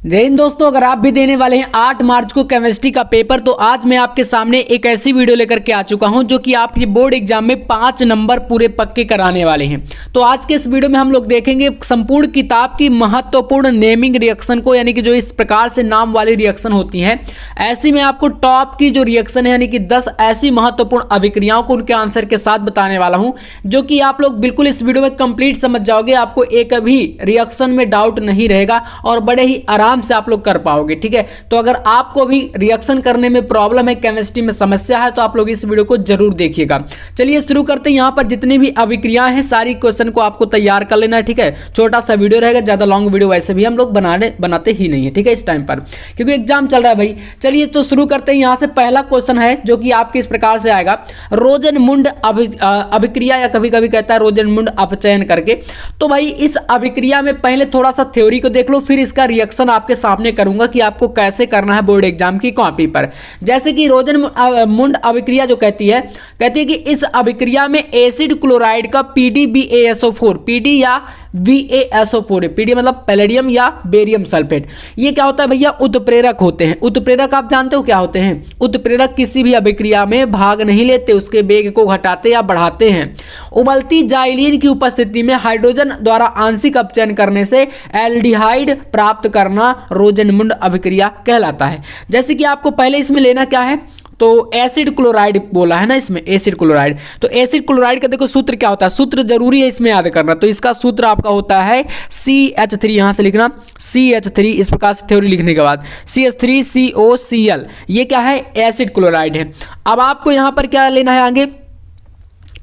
जय हिंद दोस्तों, अगर आप भी देने वाले हैं 8 मार्च को केमिस्ट्री का पेपर, तो आज मैं आपके सामने एक ऐसी वीडियो लेकर के आ चुका हूं जो कि आपके बोर्ड एग्जाम में 5 नंबर पूरे पक्के कराने वाले हैं। तो आज के इस वीडियो में हम लोग देखेंगे संपूर्ण किताब की महत्वपूर्ण नेमिंग रिएक्शन को, यानी कि जो इस प्रकार से नाम वाली रिएक्शन होती हैं, ऐसी में आपको टॉप की जो रिएक्शन है यानी कि 10 ऐसी महत्वपूर्ण अभिक्रियाओं को उनके आंसर के साथ बताने वाला हूं, जो कि आप लोग बिल्कुल इस वीडियो में कंप्लीट समझ जाओगे। आपको एक भी रिएक्शन में डाउट नहीं रहेगा और बड़े ही आराम से आप लोग कर पाओगे। ठीक है, तो अगर आपको भी रिएक्शन करने में प्रॉब्लम है, केमिस्ट्री में समस्या है, तो आप लोग इस वीडियो को जरूर देखिएगा। चलिए शुरू करते हैं। यहां पर जितनी भी अभिक्रियाएं हैं सारी क्वेश्चन को आपको तैयार कर लेना है। ठीक है, छोटा सा वीडियो रहेगा, ज्यादा लॉन्ग वीडियो वैसे भी हम लोग बनाते ही नहीं है। ठीक है, इस टाइम पर क्योंकि एग्जाम चल रहा है भाई। चलिए तो शुरू करते हैं। यहां से पहला क्वेश्चन है जो कि आपके इस प्रकार से आएगा, रोजनमुंड अभिक्रिया, या कभी कभी कहता है रोजनमुंड अपचयन करके। तो भाई इस अभिक्रिया में पहले थोड़ा सा थ्योरी को देख लो, फिर इसका रिएक्शन आपके सामने करूंगा कि आपको कैसे करना है बोर्ड एग्जाम की कॉपी पर। जैसे कि रोजनमुंड अभिक्रिया जो कहती है कि इस अभिक्रिया में एसिड क्लोराइड का PdBaSO4, PD या VaSO4, PD मतलब पैलेडियम या बेरियम सल्फेट, ये क्या होता है भैया, उत्प्रेरक होते हैं। उत्प्रेरक आप जानते हो क्या होते हैं? उत्प्रेरक किसी भी अभिक्रिया में भाग नहीं लेते, उसके वेग को घटाते या बढ़ाते हैं। उबलती जाइलीन की उपस्थिति में हाइड्रोजन द्वारा आंशिक अपचयन करने से एल्डिहाइड प्राप्त करना रोजनमुंड अभिक्रिया कहलाता है। जैसे कि आपको पहले इसमें लेना क्या है, तो एसिड क्लोराइड बोला है ना, इसमें एसिड क्लोराइड। तो एसिड क्लोराइड का देखो सूत्र क्या होता है, सूत्र जरूरी है इसमें याद करना। तो इसका सूत्र आपका होता है CH3, यहां से लिखना CH3, इस प्रकार से थ्योरी लिखने के बाद CH3COCl, ये क्या है, एसिड क्लोराइड है। अब आपको यहां पर क्या लेना है आगे,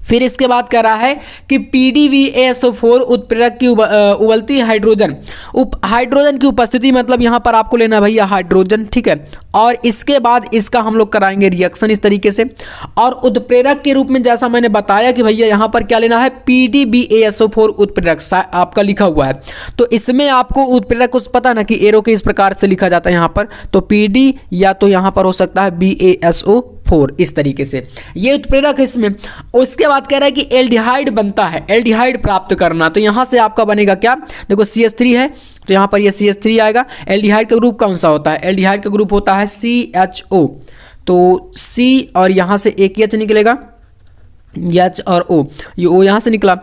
फिर इसके बाद कह रहा है कि PdBaSO4 उत्प्रेरक की उबलती हाइड्रोजन की उपस्थिति, मतलब यहां पर आपको लेना है भैया हाइड्रोजन। ठीक है, और इसके बाद इसका हम लोग कराएंगे रिएक्शन इस तरीके से। और उत्प्रेरक के रूप में जैसा मैंने बताया कि भैया यहां पर क्या लेना है, PdBaSO4 उत्प्रेरक आपका लिखा हुआ है। तो इसमें आपको उत्प्रेरक को पता ना कि एरो के इस प्रकार से लिखा जाता है यहां पर, तो PD या तो यहां पर हो सकता है BaSO4, इस तरीके से ये उत्प्रेरक है इसमें। उसके बाद कह रहा है कि एल्डिहाइड बनता है, एल्डिहाइड प्राप्त करना। तो यहां से आपका बनेगा क्या, देखो CH3 है तो यहां पर ये CH3 आएगा। एल्डिहाइड का ग्रुप कौन सा होता है, एल्डिहाइड का ग्रुप होता है CHO। तो C और यहां से एक H निकलेगा, H और O, ये O यहां से निकला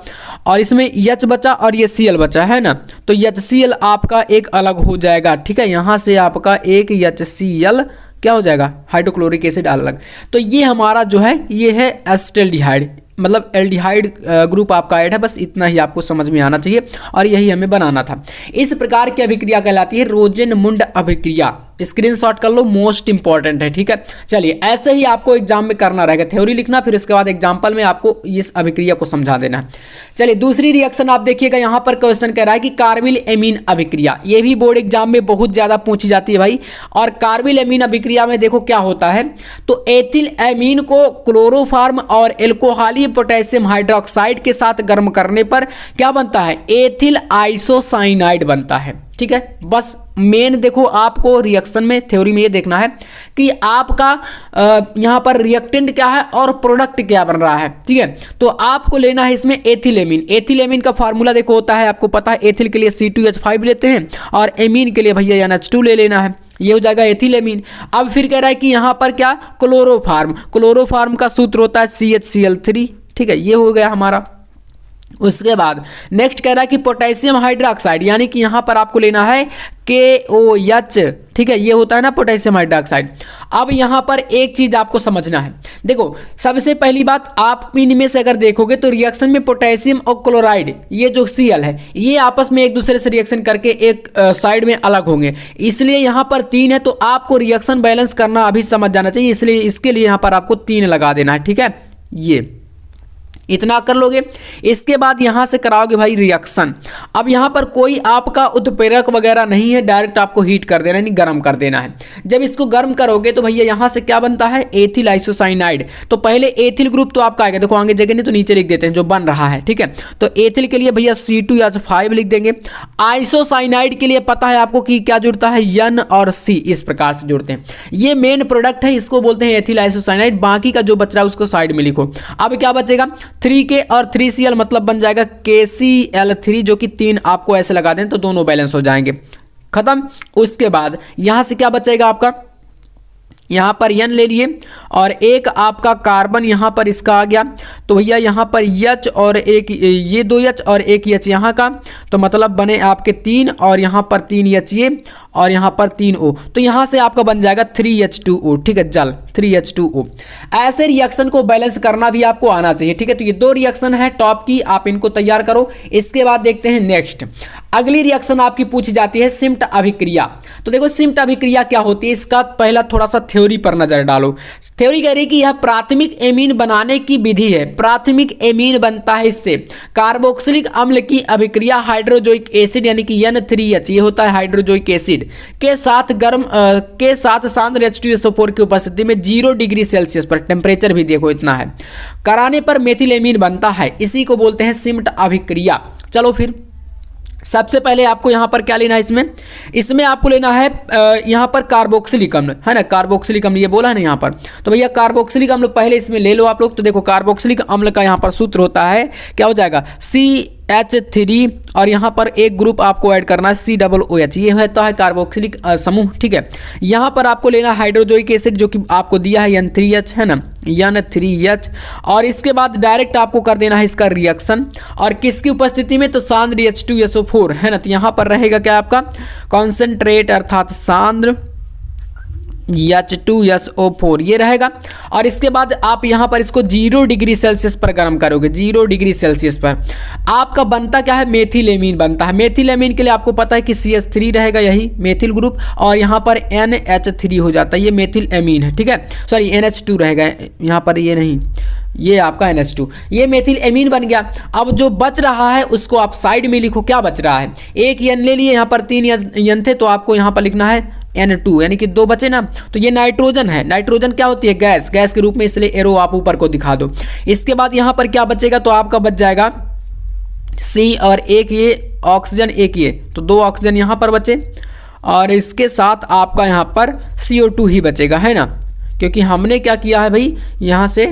और इसमें H बचा और ये Cl बचा है ना, तो HCl आपका एक अलग हो जाएगा। ठीक है, यहां से आपका एक HCl क्या हो जाएगा, हाइड्रोक्लोरिक एसिड अलग। तो ये हमारा जो है ये है एसिटाल्डिहाइड, मतलब एल्डिहाइड ग्रुप आपका ऐड है। बस इतना ही आपको समझ में आना चाहिए और यही हमें बनाना था। इस प्रकार की अभिक्रिया कहलाती है रोजनमुंड अभिक्रिया। स्क्रीनशॉट कर लो, मोस्ट इंपॉर्टेंट है। ठीक है, चलिए ऐसे ही आपको एग्जाम में करना रहेगा, थ्योरी लिखना, फिर उसके बाद एग्जाम्पल में आपको इस अभिक्रिया को समझा देना है। चलिए दूसरी रिएक्शन आप देखिएगा, यहां पर क्वेश्चन कह रहा है कि कार्बिल एमीन अभिक्रिया, ये भी बोर्ड एग्जाम में बहुत ज्यादा पूछी जाती है भाई। और कार्बिल एमीन अभिक्रिया में देखो क्या होता है, तो एथिल एमीन को क्लोरोफॉर्म और एल्कोहली पोटेशियम हाइड्रोक्साइड के साथ गर्म करने पर क्या बनता है, एथिल आइसोसाइनाइड बनता है। ठीक है, बस मेन देखो आपको रिएक्शन में थ्योरी में ये देखना है कि आपका यहां पर रिएक्टेंट क्या है और प्रोडक्ट क्या बन रहा है। ठीक है, तो आपको लेना है इसमें एथिलेमीन। एथिलेमीन का फार्मूला देखो होता है, आपको पता है, एथिल के लिए C2H5 लेते हैं और एमीन के लिए भैया NH2 ले लेना है, ये हो जाएगा एथिलेमीन। अब फिर कह रहा है कि यहां पर क्या, क्लोरोफॉर्म का सूत्र होता है CHCl3। ठीक है, ये हो गया हमारा। उसके बाद नेक्स्ट कह रहा है कि पोटेशियम हाइड्रोक्साइड, यानी कि यहां पर आपको लेना है KOH। ठीक है, ये होता है ना पोटेशियम हाइड्रोक्साइड। अब यहां पर एक चीज आपको समझना है, देखो सबसे पहली बात, आप इनमें से अगर देखोगे तो रिएक्शन में पोटेशियम और क्लोराइड, ये जो Cl है, ये आपस में एक दूसरे से रिएक्शन करके एक साइड में अलग होंगे, इसलिए यहां पर 3 है। तो आपको रिएक्शन बैलेंस करना अभी समझ जाना चाहिए, इसलिए इसके लिए यहां पर आपको 3 लगा देना है। ठीक है, ये इतना कर लोगे। इसके बाद यहां से कराओगे भाई रिएक्शन। अब यहां पर कोई आपका उत्प्रेरक वगैरह नहीं है, डायरेक्ट आपको हीट कर देना है, यानी गर्म कर देना है। जब इसको गर्म करोगे तो भैया यहां से क्या बनता है, एथिल आइसोसाइनाइड। तो पहले एथिल ग्रुप तो आपका आएगा, देखो आगे जगह नहीं तो नीचे लिख देते हैं जो बन रहा है। ठीक है, तो एथिल के लिए भैया C2H5 लिख देंगे। आइसोसाइनाइड के लिए पता है आपको कि क्या जुड़ता है, N और C, इस प्रकार से जुड़ते हैं। ये मेन प्रोडक्ट है, इसको बोलते हैं एथिल आइसोसाइनाइड। बाकी का जो बच रहा है उसको साइड में लिखो। अब क्या बचेगा, 3K और 3Cl, मतलब बन जाएगा KCl3, जो कि 3 आपको ऐसे लगा दें तो दोनों बैलेंस हो जाएंगे। खत्म। उसके बाद यहां से क्या बचेगा आपका, यहाँ पर N ले लिए और एक आपका कार्बन यहाँ पर इसका आ गया, तो भैया यहाँ पर H और एक ये 2 H और एक H यहाँ का, तो मतलब बने आपके 3 और यहाँ पर 3 H ये और यहाँ पर 3 O, तो यहाँ से आपका बन जाएगा 3H2O। ठीक है, जल 3H2O। ऐसे रिएक्शन को बैलेंस करना भी आपको आना चाहिए। ठीक है, तो ये 2 रिएक्शन है टॉप की, आप इनको तैयार करो। इसके बाद देखते हैं नेक्स्ट, अगली रिएक्शन आपकी पूछी जाती है सिम्ट अभिक्रिया। तो देखो सिम्ट अभिक्रिया क्या होती है, इसका पहला थोड़ा सा थ्योरी पर नजर डालो। थ्योरी कह रही है कि यह प्राथमिक एमीन बनाने की विधि है। प्राथमिक एमीन बनता है इससे कार्बोक्सिलिक अम्ल की अभिक्रिया हाइड्रोजोइक एसिड यानी कि N3H, ये होता है हाइड्रोजोइक एसिड के साथ सांद्र H2SO4 की उपस्थिति में 0 डिग्री सेल्सियस पर, टेम्परेचर भी देखो इतना है, कराने पर मेथिल एमीन बनता है। इसी को बोलते हैं सिम्ट अभिक्रिया। चलो फिर सबसे पहले आपको यहाँ पर क्या लेना है, इसमें आपको लेना है यहाँ पर कार्बोक्सिलिक अम्ल, है ना, कार्बोक्सिलिक अम्ल ये बोला है ना यहाँ पर, तो भैया कार्बोक्सिलिक अम्ल पहले इसमें ले लो आप लोग। तो देखो कार्बोक्सिलिक अम्ल का यहाँ पर सूत्र होता है, क्या हो जाएगा CH3 और यहाँ पर एक ग्रुप आपको ऐड करना है COOH, ये होता है कार्बोक्सिलिक समूह। ठीक है, यहाँ पर आपको लेना हाइड्रोजोइक एसिड जो कि आपको दिया है N3H, है ना, N3H, और इसके बाद डायरेक्ट आपको कर देना है इसका रिएक्शन, और किसकी उपस्थिति में, तो सांद्र H2SO4, है ना, तो यहाँ पर रहेगा क्या आपका कॉन्सेंट्रेट अर्थात सांद्र H2SO4 ये रहेगा। और इसके बाद आप यहाँ पर इसको 0 डिग्री सेल्सियस पर गर्म करोगे। 0 डिग्री सेल्सियस पर आपका बनता क्या है, मेथिल एमीन बनता है। मेथिल एमीन के लिए आपको पता है कि CH3 रहेगा, यही मेथिल ग्रुप, और यहाँ पर NH3 हो जाता है, ये मेथिल एमीन है। ठीक है, सॉरी NH2 रहेगा यहाँ पर, ये नहीं, ये आपका NH2, ये मेथिल एमीन बन गया। अब जो बच रहा है उसको आप साइड में लिखो, क्या बच रहा है, एक N ले लिए, यहाँ पर 3 N थे, तो आपको यहाँ पर लिखना है N2, यानी कि 2 बचे ना, तो ये नाइट्रोजन है। नाइट्रोजन क्या होती है, गैस, गैस के रूप में, इसलिए एरो आप ऊपर को दिखा दो। इसके बाद यहाँ पर क्या बचेगा, तो आपका बच जाएगा C और एक ये ऑक्सीजन, एक ये, तो 2 ऑक्सीजन यहाँ पर बचे, और इसके साथ आपका यहाँ पर CO2 ही बचेगा, है ना, क्योंकि हमने क्या किया है भाई, यहाँ से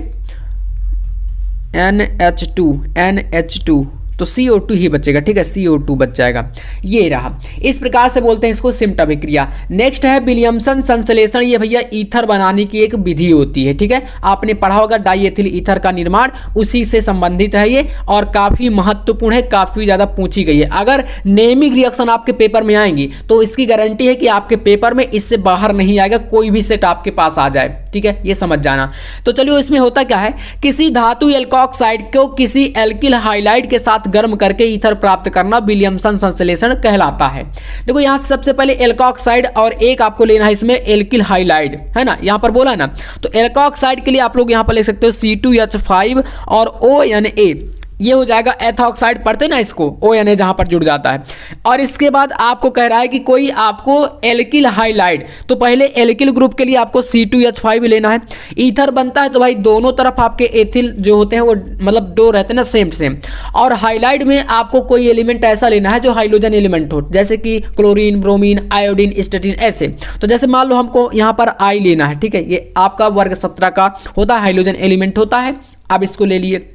NH2 तो CO2 ही बचेगा। ठीक है, CO2 बच जाएगा, ये रहा। इस प्रकार से बोलते हैं इसको सिम्ट अभिक्रिया। नेक्स्ट है विलियमसन संश्लेषण, ये भैया ईथर बनाने की एक विधि होती है। ठीक है, आपने पढ़ा होगा डाईएथिल ईथर का निर्माण, उसी से संबंधित है ये, और काफी महत्वपूर्ण है, काफी ज्यादा पूछी गई है। अगर नेमिक रिएक्शन आपके पेपर में आएंगी तो इसकी गारंटी है कि आपके पेपर में इससे बाहर नहीं आएगा, कोई भी सेट आपके पास आ जाए। ठीक है, ये समझ जाना। तो चलिए, इसमें होता क्या है, किसी धातु एल्कोक्साइड को किसी एल्किल हाइलाइड के साथ गर्म करके ईथर प्राप्त करना विलियमसन संश्लेषण कहलाता है। देखो यहां से सबसे पहले एल्कोक्साइड और एक आपको लेना है इसमें एल्किल हाइलाइड, है ना, यहां पर बोला है ना, तो एल्कोक्साइड के लिए आप लोग यहां पर लिख सकते हो C2H5 और ONA, ये हो जाएगा एथॉक्साइड, पढ़ते ना इसको, ONA जहां पर जुड़ जाता है। और इसके बाद आपको कह रहा है कि कोई आपको एल्किल हाइलाइड, तो पहले एल्किल ग्रुप के लिए आपको C2H5 लेना है। ईथर बनता है तो भाई दोनों तरफ आपके एथिल जो होते हैं वो मतलब 2 रहते हैं ना, सेम सेम। और हाइलाइड में आपको कोई एलिमेंट ऐसा लेना है जो हाइड्रोजन एलिमेंट हो, जैसे कि क्लोरीन, ब्रोमीन, आयोडीन, स्टेटिन, ऐसे। तो जैसे मान लो हमको यहाँ पर I लेना है, ठीक है, ये आपका वर्ग 17 का होता है, हाइड्रोजन एलिमेंट होता है। आप इसको ले लिए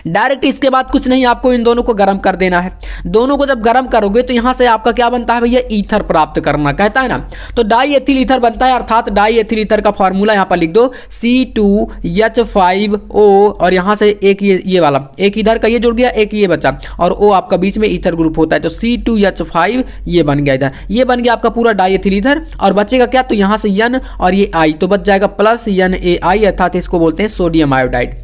डायरेक्ट। इसके बाद कुछ नहीं, आपको इन दोनों को गर्म कर देना है। दोनों को जब गर्म करोगे तो यहां से आपका क्या बनता है भैया, ईथर प्राप्त करना कहता है ना, तो डाई एथिल ईथर बनता है। अर्थात डाई एथिल ईथर का फॉर्मूला यहां पर लिख दो C2H5O, और यहां से एक ये वाला, एक इधर का ये जुड़ गया, एक ये बचा, और O आपका बीच में ईथर ग्रुप होता है, तो C2H5 ये बन गया, इधर ये बन गया आपका पूरा डाई एथिल ईथर। और बचेगा क्या, तो यहां से N और ये I, तो बच जाएगा प्लस NaI, अर्थात इसको बोलते हैं सोडियम आयोडाइड।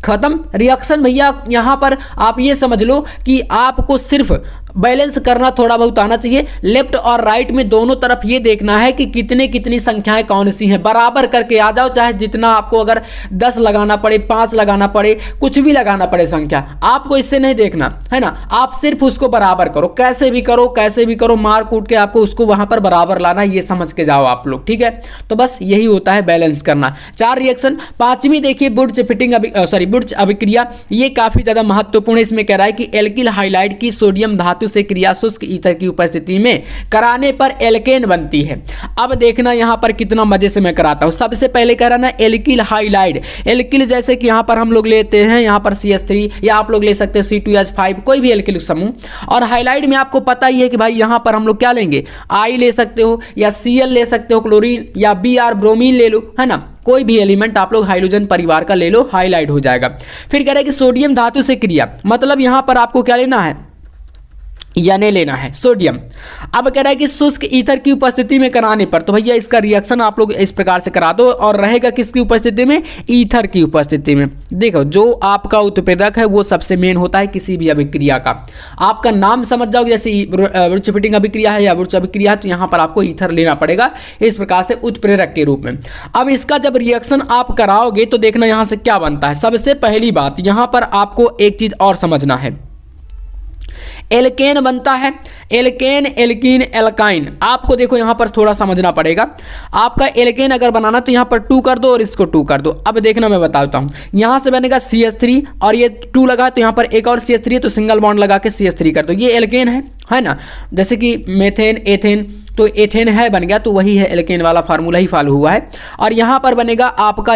खत्म रिएक्शन भैया। यहां पर आप ये समझ लो कि आपको सिर्फ बैलेंस करना थोड़ा बहुत आना चाहिए। लेफ्ट और राइट में दोनों तरफ ये देखना है कि कितनी संख्याएं कौन सी हैं, बराबर करके आ जाओ। चाहे जितना आपको अगर 10 लगाना पड़े, 5 लगाना पड़े, कुछ भी लगाना पड़े संख्या, आपको इससे नहीं देखना है ना। आप सिर्फ उसको बराबर करो, कैसे भी करो, मार कूट के आपको उसको वहां पर बराबर लाना, ये समझ के जाओ आप लोग, ठीक है। तो बस यही होता है बैलेंस करना। 4 रिएक्शन। 5वीं देखिए बुर्ज अभिक्रिया, ये काफी ज्यादा महत्वपूर्ण है। इसमें कह रहा है कि एल्किल हाइलाइड की सोडियम धातु धातु से क्रिया शुष्क ईथर की उपस्थिति में कराने पर एल्केन बनती है। अब देखना यहाँ पर कितना मजे से मैं कराता हूँ। सबसे पहले कह रहा ना एल्किल हाइलाइड। एल्किल जैसे कि यहाँ पर हम लोग लेते हैं यहाँ पर CH3 या आप लोग ले सकते हैं C2H5 कोई भी एल्किल समूह। और हाइलाइड में आपको पता ही है कि भाई यहाँ पर हम लोग क्या लेंगे, आई ले सकते हो या Cl ले सकते हो, क्लोरीन या Br ब्रोमीन ले लो, है ना, कोई भी एलिमेंट आप लोग हाइड्रोजन परिवार का ले लो, हाइलाइट हो जाएगा। फिर कह रहे हैं कि सोडियम धातु से क्रिया, मतलब यहां पर आपको क्या लेना है, यानी लेना है सोडियम। अब कह रहा है कि शुष्क ईथर की उपस्थिति में कराने पर, तो भैया इसका रिएक्शन आप लोग इस प्रकार से करा दो और रहेगा किसकी उपस्थिति में, ईथर की उपस्थिति में। देखो जो आपका उत्प्रेरक है वो सबसे मेन होता है किसी भी अभिक्रिया का। आपका नाम समझ जाओगे, जैसे वृक्षफिटिंग अभिक्रिया है या वृक्ष अभिक्रिया है तो यहाँ पर आपको ईथर लेना पड़ेगा इस प्रकार से उत्प्रेरक के रूप में। अब इसका जब रिएक्शन आप कराओगे तो देखना यहाँ से क्या बनता है। सबसे पहली बात यहाँ पर आपको एक चीज और समझना है, एल्केन बनता है, एल्केन, एल्कीन, एल्काइन। आपको देखो यहाँ पर थोड़ा समझना पड़ेगा। आपका एल्केन अगर बनाना तो यहाँ पर 2 कर दो और इसको 2 कर दो। अब देखना मैं बताता हूँ, यहाँ से बनेगा CH3 और ये 2 लगा तो यहाँ पर एक और CH3 है तो सिंगल बॉन्ड लगा के CH3 कर दो, ये एल्केन है ना। जैसे कि मेथेन, एथेन, तो एथेन है बन गया तो वही है एल्केन वाला फार्मूला ही फॉलो हुआ है। और यहाँ पर बनेगा आपका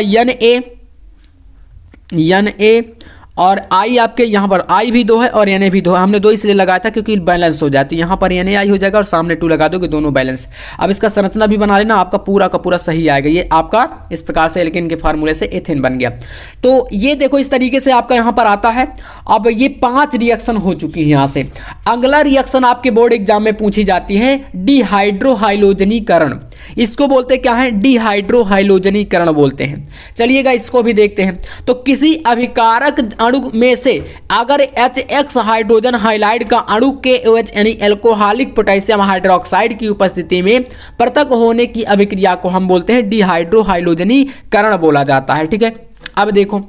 Na और आई आपके यहाँ पर आई भी 2 है और Na भी 2 है। हमने 2 इसलिए लगाया था क्योंकि बैलेंस हो जाती है, यहाँ पर NaI हो जाएगा और सामने 2 लगा दोगे दोनों बैलेंस। अब इसका संरचना भी बना लेना, आपका पूरा का पूरा सही आएगा। ये आपका इस प्रकार से एल्केन के फार्मूले से एथेन बन गया। तो ये देखो इस तरीके से आपका यहाँ पर आता है। अब ये 5 रिएक्शन हो चुकी है यहाँ से। अगला रिएक्शन आपके बोर्ड एग्जाम में पूछी जाती है डिहाइड्रोहाइलोजनीकरण। इसको बोलते क्या है, डिहाइड्रोहाइलोजनीकरण बोलते हैं। चलिएगा इसको भी देखते हैं। तो किसी अभिकारक अणु में से अगर HX हाइड्रोजन हाइलाइड का अणु KOH यानी एल्कोहलिक पोटेशियम हाइड्रोक्साइड की उपस्थिति में पृथक होने की अभिक्रिया को हम बोलते हैं डिहाइड्रोहाइलोजनीकरण बोला जाता है। ठीक है, अब देखो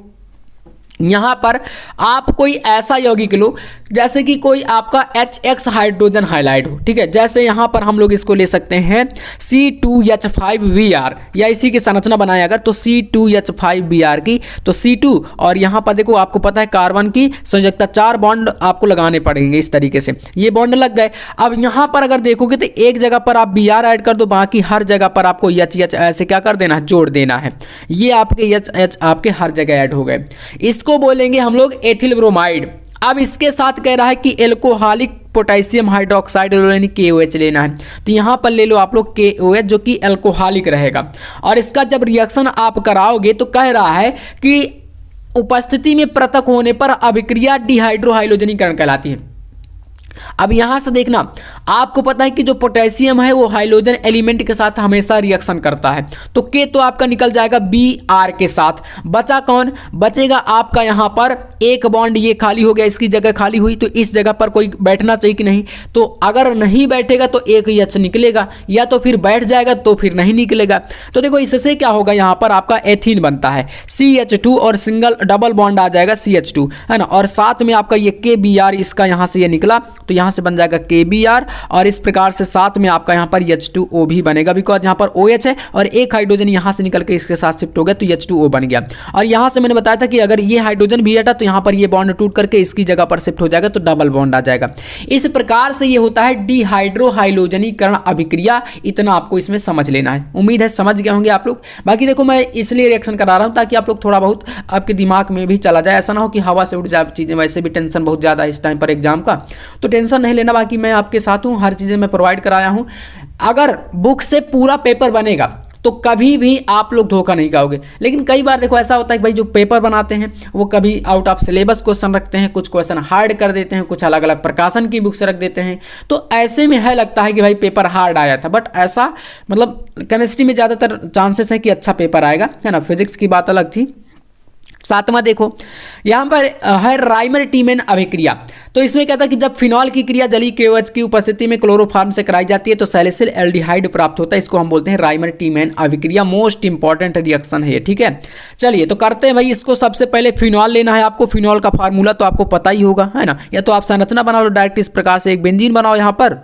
यहां पर आप कोई ऐसा यौगिक लो जैसे कि कोई आपका HX हाइड्रोजन हाइलाइड हो। ठीक है, जैसे यहां पर हम लोग इसको ले सकते हैं C2H5Br या इसी की संरचना बनाए अगर तो C2H5Br की तो C2 और यहां पर देखो आपको पता है कार्बन की संयोजकता 4 बॉन्ड आपको लगाने पड़ेंगे इस तरीके से, ये बॉन्ड लग गए। अब यहां पर अगर देखोगे तो एक जगह पर आप Br ऐड कर दो, बाकी हर जगह पर आपको HH ऐसे क्या कर देना है, जोड़ देना है। ये आपके HH आपके हर जगह ऐड हो गए। इसको बोलेंगे हम लोग एथिल ब्रोमाइड। अब इसके साथ कह रहा है कि एल्कोहलिक पोटेशियम हाइड्रोक्साइड यानी KOH लेना है, तो यहां पर ले लो आप लोग KOH जो कि एल्कोहलिक रहेगा। और इसका जब रिएक्शन आप कराओगे तो कह रहा है कि उपस्थिति में पृथक होने पर अभिक्रिया डिहाइड्रोहाइलोजनीकरण कहलाती है। अब यहां से देखना, आपको पता है कि जो पोटेशियम है वो हाइड्रोजन एलिमेंट के साथ हमेशा रिएक्शन करता है, तो K तो आपका निकल जाएगा Br के साथ। बचा कौन, बचेगा आपका यहां पर एक बॉन्ड, ये खाली हो गया, इसकी जगह खाली हुई तो इस जगह पर कोई बैठना चाहिए कि नहीं, तो अगर नहीं बैठेगा तो एक H निकलेगा, या तो फिर बैठ जाएगा तो फिर नहीं निकलेगा। तो देखो इससे क्या होगा, यहां पर आपका एथीन बनता है CH2 और सिंगल डबल बॉन्ड आ जाएगा CH2, है ना, और साथ में आपका ये KBr इसका यहां से ये निकला तो यहां से बन जाएगा KBr और इस प्रकार से साथ में आपका यहां पर H2O भी बनेगा, बिकॉज यहां पर OH है और एक हाइड्रोजन यहां से निकल के इसके साथ शिफ्ट हो गया तो H2O बन गया। और यहां से मैंने बताया था कि अगर ये हाइड्रोजन भी हटा तो यहां पर ये बॉन्ड टूट करके इसकी जगह पर शिफ्ट हो जाएगा तो डबल बॉन्ड आ जाएगा। इस प्रकार से ये होता है डिहाइड्रोहाइलोजनीकरण अभिक्रिया। इतना आपको इसमें समझ लेना है, उम्मीद है समझ गए होंगे आप लोग। बाकी देखो मैं इसलिए रिएक्शन करा रहा हूं ताकि आप लोग थोड़ा बहुत आपके दिमाग में भी चला जाए, ऐसा ना हो कि हवा से उड़ जाए चीजें। वैसे भी टेंशन बहुत ज्यादा है इस टाइम पर एग्जाम का, तो टेंशन नहीं लेना। बाकी मैं आपके साथ हूं, हर चीजें मैं प्रोवाइड कराया हूं। अगर बुक से पूरा पेपर बनेगा तो कभी भी आप लोग धोखा नहीं खाओगे। लेकिन कई बार देखो ऐसा होता है कि भाई जो पेपर बनाते हैं वो कभी आउट ऑफ सिलेबस क्वेश्चन रखते हैं, कुछ क्वेश्चन हार्ड कर देते हैं, कुछ अलग अलग प्रकाशन की बुक से रख देते हैं, तो ऐसे में है लगता है कि भाई पेपर हार्ड आया था, बट ऐसा मतलब केमिस्ट्री में ज़्यादातर चांसेस है कि अच्छा पेपर आएगा, है ना। फिजिक्स की बात अलग थी। सातवां देखो यहाँ पर है राइमर टीमेन अभिक्रिया। तो इसमें कहता है कि जब फिनॉल की क्रिया जलीय KOH की उपस्थिति में क्लोरोफॉर्म से कराई जाती है तो सैलिसिल एल्डिहाइड प्राप्त होता है। इसको हम बोलते हैं राइमर टीमेन अभिक्रिया। मोस्ट इंपॉर्टेंट रिएक्शन है ये, ठीक है। चलिए तो करते हैं भाई इसको। सबसे पहले फिनॉल लेना है आपको। फिनॉल का फार्मूला तो आपको पता ही होगा, है ना, या तो आप संरचना बना लो डायरेक्ट इस प्रकार से। एक बेंजीन बनाओ यहाँ पर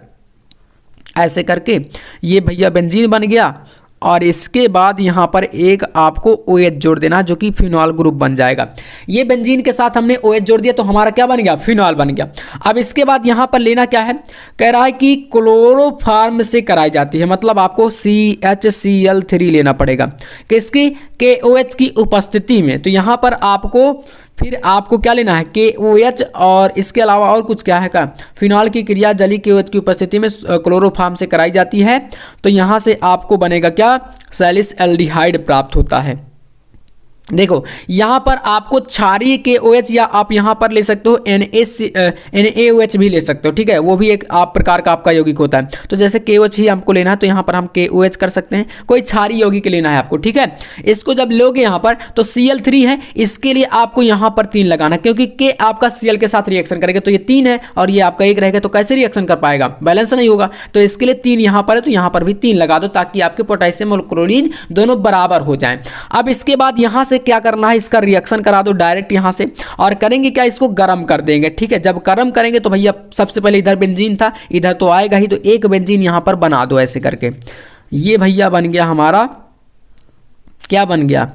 ऐसे करके, ये भैया बेंजीन बन गया और इसके बाद यहाँ पर एक आपको OH जोड़ देना जो कि फिनॉल ग्रुप बन जाएगा। ये बेंजीन के साथ हमने OH जोड़ दिया तो हमारा क्या बन गया, फिनॉल बन गया। अब इसके बाद यहाँ पर लेना क्या है, कह रहा है कि क्लोरोफॉर्म से कराई जाती है, मतलब आपको CHCl3 लेना पड़ेगा किसकी, KOH की उपस्थिति में। तो यहाँ पर फिर आपको क्या लेना है, KOH और इसके अलावा और कुछ क्या है का, फिनॉल की क्रिया जलीय KOH की उपस्थिति में क्लोरोफॉर्म से कराई जाती है। तो यहाँ से आपको बनेगा क्या, सैलिस एल्डिहाइड प्राप्त होता है। देखो यहाँ पर आपको क्षारीय KOH या आप यहाँ पर ले सकते हो NaOH भी ले सकते हो, ठीक है, वो भी एक आप प्रकार का आपका यौगिक होता है। तो जैसे KOH ही हमको लेना है तो यहाँ पर हम KOH कर सकते हैं, कोई क्षारीय यौगिक लेना है आपको, ठीक है। इसको जब लोगे यहाँ पर तो Cl3 है, इसके लिए आपको यहाँ पर 3 लगाना, क्योंकि K आपका Cl के साथ रिएक्शन करेगा तो ये 3 है और ये आपका 1 रहेगा, तो कैसे रिएक्शन कर पाएगा, बैलेंस नहीं होगा। तो इसके लिए 3 यहाँ पर है तो यहाँ पर भी 3 लगा दो ताकि आपके पोटेशियम और क्लोरीन दोनों बराबर हो जाएं। अब इसके बाद यहाँ से क्या करना है, इसका रिएक्शन करा दो डायरेक्ट यहां से, और करेंगे क्या, इसको गर्म कर देंगे, ठीक है। जब गर्म करेंगे तो भैया सबसे पहले इधर बेंजीन था, इधर तो आएगा ही, तो एक बेंजीन यहां पर बना दो ऐसे करके। ये भैया बन गया हमारा, क्या बन गया,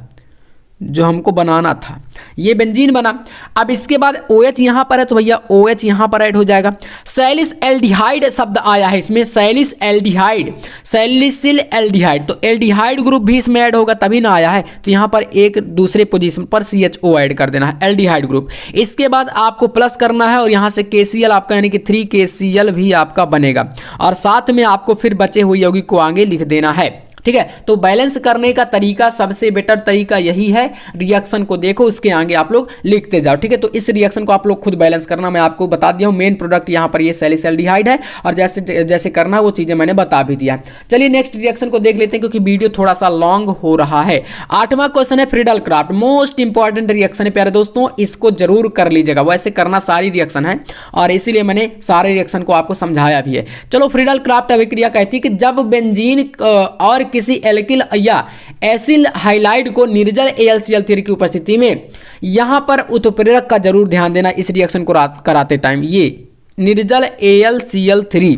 जो हमको बनाना था, ये बेंजीन बना। अब इसके बाद OH यहां पर है तो भैया OH यहां पर ऐड हो जाएगा। सैलिस एल्डिहाइड शब्द आया है इसमें, सैलिस एल्डिहाइड, सैलिसिल एल्डिहाइड, तो एल्डिहाइड ग्रुप भी इसमें ऐड होगा तभी ना आया है। तो यहां पर एक दूसरे पोजीशन पर CHO ऐड कर देना है, एल्डिहाइड ग्रुप। इसके बाद आपको प्लस करना है और यहां से KCl आपका यानी कि 3KCl भी आपका बनेगा, और साथ में आपको फिर बचे हुए यौगिक को आगे लिख देना है, ठीक है। तो बैलेंस करने का तरीका, सबसे बेटर तरीका यही है, रिएक्शन को देखो उसके आगे आप लोग लिखते जाओ, ठीक है। तो इस रिएक्शन को आप लोग खुद बैलेंस करना, मैं आपको बता दिया हूं। मेन प्रोडक्ट यहां पर ये सैलिस एल्डिहाइड है और जैसे जैसे करना वो चीजें मैंने बता भी दिया। चलिए नेक्स्ट रिएक्शन को देख लेते हैं क्योंकि वीडियो थोड़ा सा लॉन्ग हो रहा है। 8वां क्वेश्चन है Friedel craft, most important reaction है प्यारे दोस्तों, इसको जरूर कर लीजिएगा। वैसे करना सारी रिएक्शन है और इसीलिए मैंने सारे रिएक्शन को आपको समझाया भी है। चलो फ्रीडल क्राफ्ट अभिक्रिया कहती है कि जब बेंजीन और किसी एल्किल या एसिल हाइलाइड को निर्जल AlCl3 की उपस्थिति में, यहां पर उत्प्रेरक का जरूर ध्यान देना इस रिएक्शन को कराते टाइम, ये निर्जल AlCl3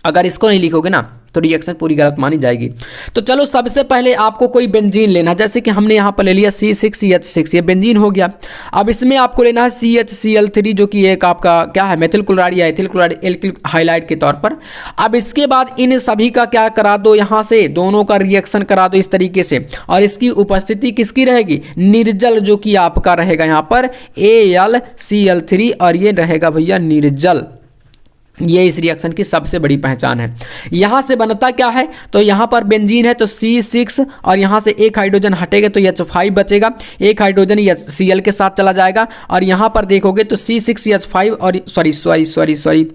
अगर इसको नहीं लिखोगे ना तो रिएक्शन पूरी गलत मानी जाएगी। तो चलो सबसे पहले आपको कोई बेंजीन लेना, जैसे कि हमने यहाँ पर ले लिया C6CH6, ये बेंजीन हो गया। अब इसमें आपको लेना है CHCl3 जो कि एक आपका क्या है, मेथिल क्लोराइड या एथिल क्लोराइड एल्किल हाइलाइड के तौर पर। अब इसके बाद इन सभी का क्या करा दो, यहाँ से दोनों का रिएक्शन करा दो इस तरीके से, और इसकी उपस्थिति किसकी रहेगी, निर्जल, जो कि आपका रहेगा यहाँ पर AlCl3 और ये रहेगा भैया निर्जल। ये इस रिएक्शन की सबसे बड़ी पहचान है। यहां से बनता क्या है, तो यहां पर बेंजीन है तो C6 और यहां से एक हाइड्रोजन हटेगा तो H5 बचेगा, एक हाइड्रोजन Cl के साथ चला जाएगा, और यहां पर देखोगे तो C6H5 और सॉरी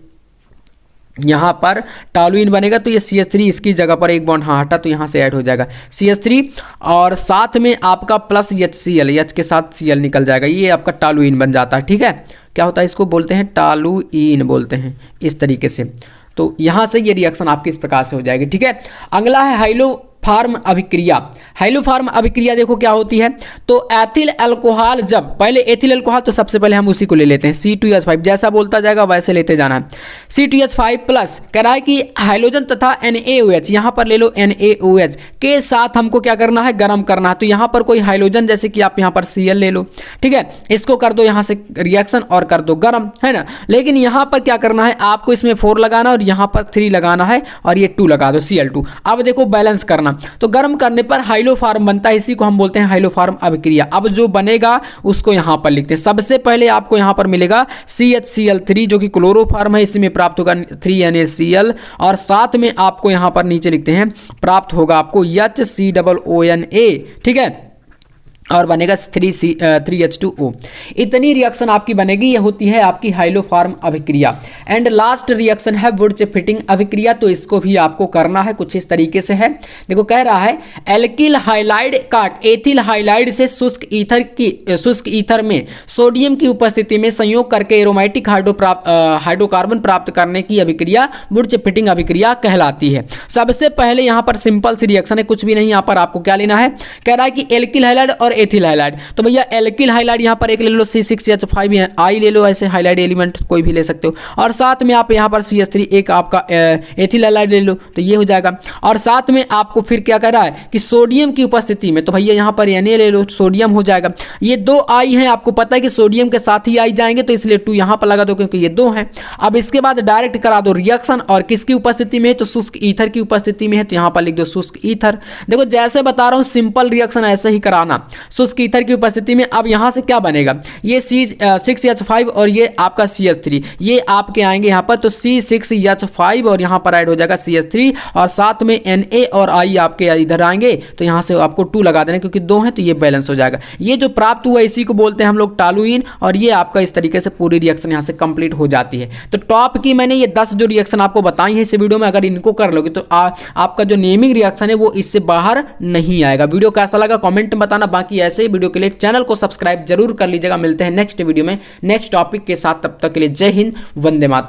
यहाँ पर टॉलुइन बनेगा तो ये CH3 इसकी जगह पर एक बॉन्ड हटा तो यहाँ से ऐड हो जाएगा CH3, और साथ में आपका प्लस HCl, H के साथ Cl निकल जाएगा, ये आपका टॉलुइन बन जाता है, ठीक है। क्या होता है, इसको बोलते हैं टॉलुइन बोलते हैं इस तरीके से। तो यहाँ से ये रिएक्शन आपकी इस प्रकार से हो जाएगी, ठीक है। अगला है हाइलोफॉर्म अभिक्रिया। हाइलोफॉर्म अभिक्रिया देखो क्या होती है, तो एथिल अल्कोहल, जब पहले एथिल अल्कोहल तो सबसे पहले हम उसी को ले लेते हैं C2H5, जैसा बोलता जाएगा वैसे लेते जाना है। C2H5 प्लस कह रहा है कि हाइड्रोजन तथा NaOH, यहाँ पर ले लो NaOH के साथ हमको क्या करना है, गर्म करना है। तो यहाँ पर कोई हाइड्रोजन जैसे कि आप यहाँ पर Cl ले लो, ठीक है, इसको कर दो यहाँ से रिएक्शन और कर दो गर्म, है ना। लेकिन यहाँ पर क्या करना है, आपको इसमें 4 लगाना और यहाँ पर 3 लगाना है और ये 2 लगा दो Cl2। अब देखो बैलेंस करना, तो गर्म करने पर हाइलोफॉर्म बनता है, इसी को हम बोलते हैं हाइलोफॉर्म अभिक्रिया। अब जो बनेगा उसको यहाँ पर लिखते हैं। सबसे पहले आपको यहाँ पर मिलेगा CHCl3 जो कि क्लोरोफॉर्म है, इसमें प्राप्त होगा 3NaCl, और साथ में आपको यहाँ पर नीचे लिखते हैं प्राप्त होगा आपको HCOONA, ठीक है, और बनेगा 3H2O। इतनी रिएक्शन आपकी बनेगी, ये होती है आपकी हाइलोफॉर्म अभिक्रिया। एंड लास्ट रिएक्शन है वुड्स फिटिंग अभिक्रिया, तो इसको भी आपको करना है कुछ इस तरीके से है। देखो कह रहा है एल्किल हाइलाइड का एथिल हाइलाइड से शुष्क ईथर में सोडियम की उपस्थिति में संयोग करके एरोमेटिक हाइड्रोकार्बन प्राप्त करने की अभिक्रिया वुड्स फिटिंग अभिक्रिया कहलाती है। सबसे पहले यहाँ पर सिंपल सी रिएक्शन है, कुछ भी नहीं। यहाँ पर आपको क्या लेना है, कह रहा है कि एल्किल हाइलाइड और एथिल हाइलाइड। तो भैया एल्किल हाइलाइड यहाँ पर एक ले लो C6H5 आई ले लो, ऐसे हाइलाइड एलिमेंट कोई भी ले सकते हो। और साथ में आप यहाँ पर CH3 एक आपका एथिल हाइलाइड ले लो, तो ये हो जाएगा। और साथ में आपको फिर क्या कर रहा है कि सोडियम की उपस्थिति में, तो भैया यहाँ पर Na ले लो, सोडियम हो जाएगा। ये 2 आई हैं, आपको पता है कि सोडियम के साथ ही आई जाएंगे, तो इसलिए 2 यहाँ पर लगा दो क्योंकि ये 2 हैं। अब इसके बाद डायरेक्ट करा दो रिएक्शन, और किसकी उपस्थिति में है, तो शुष्क ईथर की उपस्थिति में है, तो यहाँ पर लिख दो शुष्क ईथर। देखो जैसे बता रहा हूँ सिंपल रिएक्शन ऐसे ही कराना, शुष्क ईथर की उपस्थिति में। अब यहाँ से क्या बनेगा, ये C6H5 और ये आपका CH3, ये आपके आएंगे यहाँ पर, तो C6H5 और यहाँ पर ऐड हो जाएगा CH3, और साथ में Na और I आपके इधर आएंगे, तो यहाँ से आपको 2 लगा देना क्योंकि 2 हैं, तो ये बैलेंस हो जाएगा। ये जो प्राप्त हुआ इसी को बोलते हैं हम लोग टॉलुइन, और ये आपका इस तरीके से पूरी रिएक्शन यहाँ से कंप्लीट हो जाती है। तो टॉप की मैंने ये 10 जो रिएक्शन आपको बताई है इस वीडियो में, अगर इनको कर लोगे तो आपका जो नेमिंग रिएक्शन है वो इससे बाहर नहीं आएगा। वीडियो कैसा लगा कमेंट में बताना। बाकी ऐसे ही वीडियो के लिए चैनल को सब्सक्राइब जरूर कर लीजिएगा। मिलते हैं नेक्स्ट वीडियो में नेक्स्ट टॉपिक के साथ, तब तक के लिए जय हिंद, वंदे मातरम।